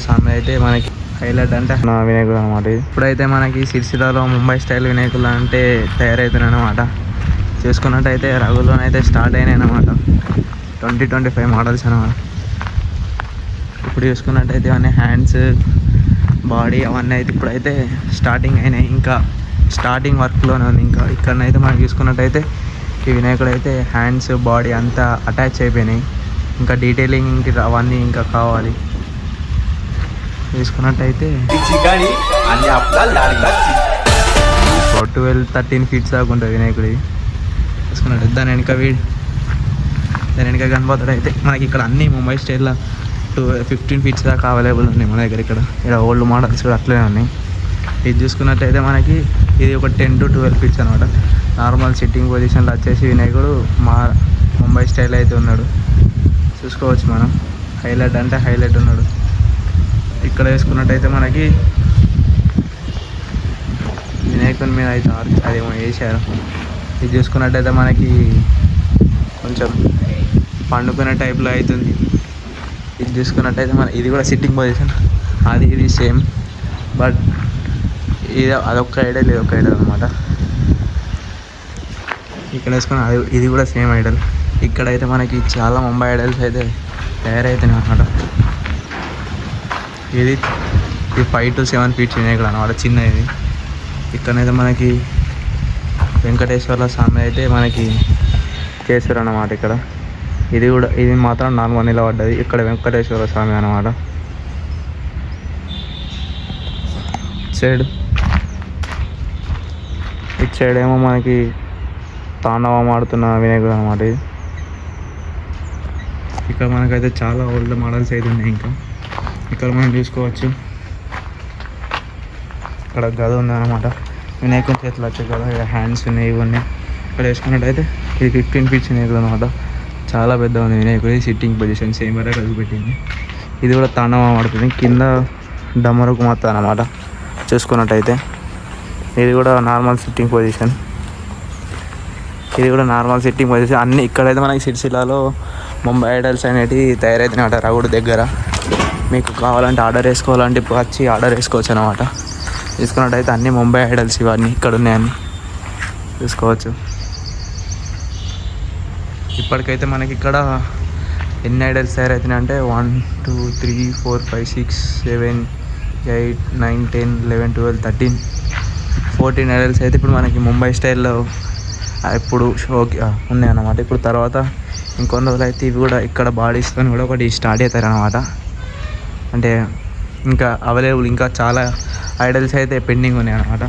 సామి అయితే మనకి హైలైట్ అంటే వినాయకుడు అనమాట. ఇప్పుడైతే మనకి సిరిసిల్లలో ముంబై స్టైల్ వినాయకులు అంటే తయారవుతున్నాయి అనమాట. చూసుకున్నట్టయితే రఘులోనైతే స్టార్ట్ అయినాయి అనమాట. 2025 మోడల్స్ అనమాట. ఇప్పుడు చూసుకున్నట్టయితే ఇవన్నీ హ్యాండ్స్, బాడీ అవన్నీ అయితే ఇప్పుడైతే స్టార్టింగ్ అయినాయి. ఇంకా స్టార్టింగ్ వర్క్లోనే ఉంది. ఇంకా ఇక్కడనైతే మనం చూసుకున్నట్టయితే ఈ వినాయకుడు అయితే హ్యాండ్స్, బాడీ అంతా అటాచ్ అయిపోయినాయి. ఇంకా డీటెయిలింగ్ అవన్నీ ఇంకా కావాలి. తీసుకున్నట్టయితే 12-13 ఫీట్స్ దాకా ఉంటుంది వినాయకుడి. తీసుకున్నట్టు దాని వెనక కనబోతాడు. అయితే మనకి ఇక్కడ అన్నీ ముంబై స్టైల్లో 15 ఫీట్స్ దాకా అవైలబుల్ ఉన్నాయి మన దగ్గర. ఇక్కడ ఓల్డ్ మోడల్స్ కూడా అట్లనే ఉన్నాయి. ఇది చూసుకున్నట్టయితే మనకి ఇది ఒక 10 to 12 ఫీట్స్ అనమాట. నార్మల్ సిట్టింగ్ పొజిషన్లో వచ్చేసి వినాయకుడు ముంబై స్టైల్ అయితే ఉన్నాడు. చూసుకోవచ్చు మనం. హైలైట్ అంటే హైలైట్ ఉన్నాడు. ఇక్కడ వేసుకున్నట్టయితే మనకి వినాయకుని మీద అయితే అదేమో వేసారు. ఇది చూసుకున్నట్టయితే మనకి కొంచెం పండుకునే టైప్లో అవుతుంది. ఇది చూసుకున్నట్టయితే ఇది కూడా సిట్టింగ్ పొజిషన్. ఇది సేమ్, బట్ అదొక్క ఐడల్, ఇది ఒక ఐడల్ అనమాట. ఇక్కడ వేసుకున్న ఇది కూడా సేమ్ ఐడల్. ఇక్కడైతే మనకి చాలా ముంబై ఐడల్స్ అయితే తయారవుతున్నాయి అనమాట. ఇది 5 to 7 ఫీట్స్ వినాయకుడు అనమాట, చిన్నది. ఇక్కడనైతే మనకి వెంకటేశ్వర్ల స్వామి అయితే మనకి చేశారు అన్నమాట. ఇక్కడ ఇది మాత్రం నార్మల్ నిలబడ్డది. ఇక్కడ వెంకటేశ్వర స్వామి అనమాట. ఇటు సైడ్ ఏమో మనకి తాండవం ఆడుతున్న వినాయకుడు అనమాట. ఇక్కడ మనకైతే చాలా ఓల్డ్ మోడల్స్ అయితే ఉన్నాయి. ఇంకా ఇక్కడ మనం చూసుకోవచ్చు, ఇక్కడ గద ఉంది అనమాట. వినాయకుని చేతులు వచ్చే గద. ఇక్కడ హ్యాండ్స్ ఉన్నాయి, ఇవన్నీ. ఇక్కడ వేసుకున్నట్టయితే ఇది 15 ఫీట్స్ వినాయకుడు అనమాట. చాలా పెద్ద ఉంది వినాయకుడు. సిట్టింగ్ పొజిషన్ సేమ్ వరకు కలిసి పెట్టింది. ఇది కూడా తాండవం ఆడుతుంది. కింద డమరుకు మొత్తం అనమాట. చూసుకున్నట్టయితే ఇది కూడా నార్మల్ సిట్టింగ్ పొజిషన్. అన్నీ ఇక్కడైతే మనకి సిరిసిల్లలో ముంబై ఐడల్స్ అనేవి తయారవుతున్నాయి రఘుడు దగ్గర. మీకు కావాలంటే ఆర్డర్ వేసుకోవాలంటే ఇప్పుడు వచ్చి ఆర్డర్ వేసుకోవచ్చు అనమాట. తీసుకున్నట్టయితే అన్నీ ముంబై ఐడల్స్ ఇవన్నీ ఇక్కడ ఉన్నాయని చూసుకోవచ్చు. ఇప్పటికైతే మనకి ఇక్కడ ఎన్ని ఐడల్స్ తయారవుతున్నాయి అంటే 1 2 3 4 5 6 7 8 9 10 11 12 13 14 ఐడల్స్ అయితే ఇప్పుడు మనకి ముంబై స్టైల్లో ఇప్పుడు షోకి ఉన్నాయన్నమాట. ఇప్పుడు తర్వాత ఇంకొన్ని రోజులు అయితే ఇవి కూడా ఇక్కడ బాడీస్తో కూడా ఒకటి స్టార్ట్ అవుతారు అనమాట. అంటే ఇంకా అవైలబుల్ ఇంకా చాలా ఐడల్స్ అయితే పెండింగ్ ఉన్నాయి అన్నమాట.